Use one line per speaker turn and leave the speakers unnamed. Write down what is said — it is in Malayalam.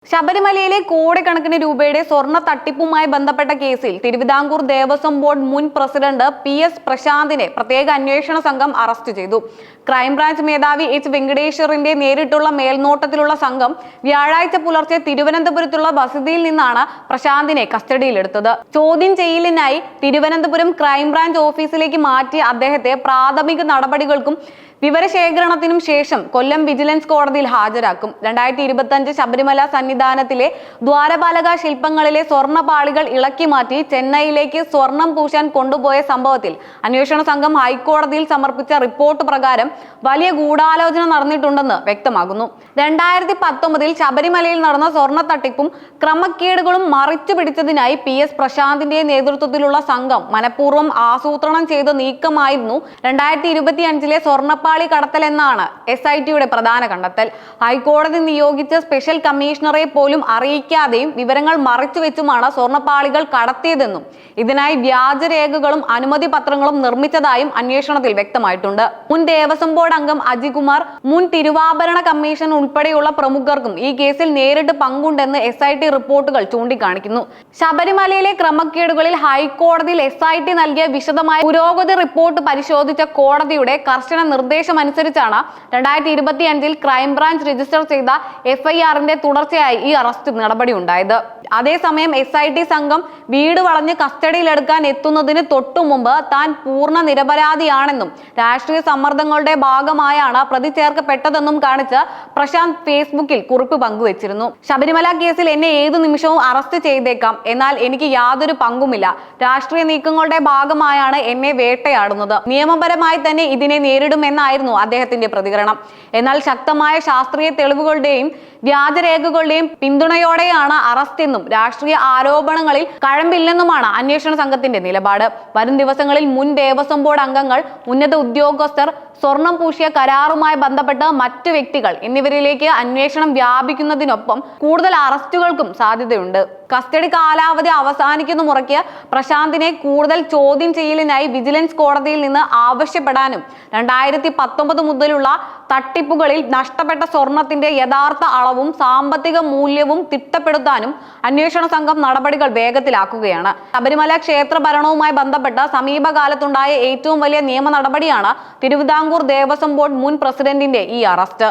ശബരിമലയിലെ കോടിക്കണക്കിന് രൂപയുടെ സ്വർണ്ണ തട്ടിപ്പുമായി ബന്ധപ്പെട്ട കേസിൽ തിരുവിതാംകൂർ ദേവസ്വം ബോർഡ് മുൻ പ്രസിഡന്റ് പി.എസ്. പ്രശാന്തിനെ പ്രത്യേക അന്വേഷണ സംഘം അറസ്റ്റ് ചെയ്തു. ക്രൈംബ്രാഞ്ച് മേധാവി എച്ച്. വെങ്കടേശ്വറിന്റെ നേരിട്ടുള്ള മേൽനോട്ടത്തിലുള്ള സംഘം വ്യാഴാഴ്ച പുലർച്ചെ തിരുവനന്തപുരത്തുള്ള വസതിയിൽ നിന്നാണ് പ്രശാന്തിനെ കസ്റ്റഡിയിലെടുത്തത്. ചോദ്യം ചെയ്യലിനായി തിരുവനന്തപുരം ക്രൈംബ്രാഞ്ച് ഓഫീസിലേക്ക് മാറ്റിയ അദ്ദേഹത്തെ പ്രാഥമിക നടപടികൾക്കും വിവരശേഖരണത്തിനും ശേഷം കൊല്ലം വിജിലൻസ് കോടതിയിൽ ഹാജരാക്കും. 2025 ശബരിമല സന്നിധാനത്തിലെ ദ്വാരപാലക ശില്പങ്ങളിലെ സ്വർണ്ണപാളികൾ ഇളക്കി മാറ്റി ചെന്നൈയിലേക്ക് സ്വർണം പൂശാൻ കൊണ്ടുപോയ സംഭവത്തിൽ അന്വേഷണ സംഘം ഹൈക്കോടതിയിൽ സമർപ്പിച്ച റിപ്പോർട്ട് പ്രകാരം വലിയ ഗൂഢാലോചന നടന്നിട്ടുണ്ടെന്ന് വ്യക്തമാകുന്നു. 2019 ശബരിമലയിൽ നടന്ന സ്വർണ്ണ തട്ടിപ്പും ക്രമക്കേടുകളും മറിച്ചു പിടിച്ചതിനായി പി.എസ്. പ്രശാന്തിന്റെ നേതൃത്വത്തിലുള്ള സംഘം മനഃപൂർവ്വം ആസൂത്രണം ചെയ്ത നീക്കമായിരുന്നു 2025 സ്വർണ്ണ കടത്തൽ എന്നാണ് SITയുടെ പ്രധാന കണ്ടെത്തൽ. ഹൈക്കോടതി നിയോഗിച്ച സ്പെഷ്യൽ കമ്മീഷണറെ പോലും അറിയിക്കാതെയും വിവരങ്ങൾ മറച്ചുവെച്ചുമാണ് സ്വർണ്ണപ്പാളികൾ കടത്തിയതെന്നും ഇതിനായി വ്യാജരേഖകളും അനുമതി പത്രങ്ങളും നിർമ്മിച്ചതായും അന്വേഷണത്തിൽ വ്യക്തമായിട്ടുണ്ട്. മുൻ ദേവസ്വം ബോർഡ് അംഗം അജികുമാർ, മുൻ തിരുവാഭരണ കമ്മീഷൻ ഉൾപ്പെടെയുള്ള പ്രമുഖർക്കും ഈ കേസിൽ നേരിട്ട് പങ്കുണ്ടെന്ന് SIT റിപ്പോർട്ടുകൾ ചൂണ്ടിക്കാണിക്കുന്നു. ശബരിമലയിലെ ക്രമക്കേടുകളിൽ ഹൈക്കോടതിയിൽ SIT നൽകിയ വിശദമായ പുരോഗതി റിപ്പോർട്ട് പരിശോധിച്ച കോടതിയുടെ കർശന നിർദ്ദേശമനുസരിച്ചാണ് 2025 ക്രൈംബ്രാഞ്ച് രജിസ്റ്റർ ചെയ്ത FIRന്റെ തുടർച്ചയായി ഈ അറസ്റ്റ് നടപടി ഉണ്ടായത്. അതേസമയം SIT സംഘം വീട് വളഞ്ഞ് കസ്റ്റഡിയിലെടുക്കാൻ എത്തുന്നതിന് തൊട്ടു മുമ്പ് താൻ പൂർണ്ണ നിരപരാധിയാണെന്നും രാഷ്ട്രീയ സമ്മർദ്ദങ്ങളുടെ ഭാഗമായാണ് പ്രതി ചേർക്കപ്പെട്ടതെന്നും കാണിച്ച് പ്രശാന്ത് ഫേസ്ബുക്കിൽ കുറിപ്പ് പങ്കുവച്ചിരുന്നു. ശബരിമല കേസിൽ എന്നെ ഏതു നിമിഷവും അറസ്റ്റ് ചെയ്തേക്കാം, എന്നാൽ എനിക്ക് യാതൊരു പങ്കുമില്ല. രാഷ്ട്രീയ നീക്കങ്ങളുടെ ഭാഗമായാണ് എന്നെ വേട്ടയാടുന്നത്. നിയമപരമായി തന്നെ ഇതിനെ നേരിടുമെന്നായിരുന്നു അദ്ദേഹത്തിന്റെ പ്രതികരണം. എന്നാൽ ശക്തമായ ശാസ്ത്രീയ തെളിവുകളുടെയും വ്യാജരേഖകളുടെയും പിന്തുണയോടെയാണ് അറസ്റ്റ് എന്നും രാഷ്ട്രീയ ആരോപണങ്ങളിൽ കഴമ്പില്ലെന്നുമാണ് അന്വേഷണ സംഘത്തിന്റെ നിലപാട്. വരും ദിവസങ്ങളിൽ മുൻ ദേവസ്വം ബോർഡ് അംഗങ്ങൾ, ഉന്നത ഉദ്യോഗസ്ഥർ, സ്വർണം പൂശിയ കരാറുമായി ബന്ധപ്പെട്ട മറ്റു വ്യക്തികൾ എന്നിവരിലേക്ക് അന്വേഷണം വ്യാപിക്കുന്നതിനൊപ്പം കൂടുതൽ അറസ്റ്റുകൾക്കും സാധ്യതയുണ്ട്. കസ്റ്റഡി കാലാവധി അവസാനിക്കുന്ന മുറയ്ക്ക് പ്രശാന്തിനെ കൂടുതൽ ചോദ്യം ചെയ്യലിനായി വിജിലൻസ് കോടതിയിൽ നിന്ന് ആവശ്യപ്പെടാനും 2019 മുതലുള്ള തട്ടിപ്പുകളിൽ നഷ്ടപ്പെട്ട സ്വർണത്തിന്റെ യഥാർത്ഥ അളവും സാമ്പത്തിക മൂല്യവും തിട്ടപ്പെടുത്താനും അന്വേഷണ സംഘം നടപടികൾ വേഗത്തിലാക്കുകയാണ്. ശബരിമല ക്ഷേത്ര ഭരണവുമായി ബന്ധപ്പെട്ട സമീപകാലത്തുണ്ടായ ഏറ്റവും വലിയ നിയമ നടപടിയാണ് തിരുവിതാംകൂർ ദേവസ്വം ബോർഡ് മുൻ പ്രസിഡന്റിന്റെ ഈ അറസ്റ്റ്.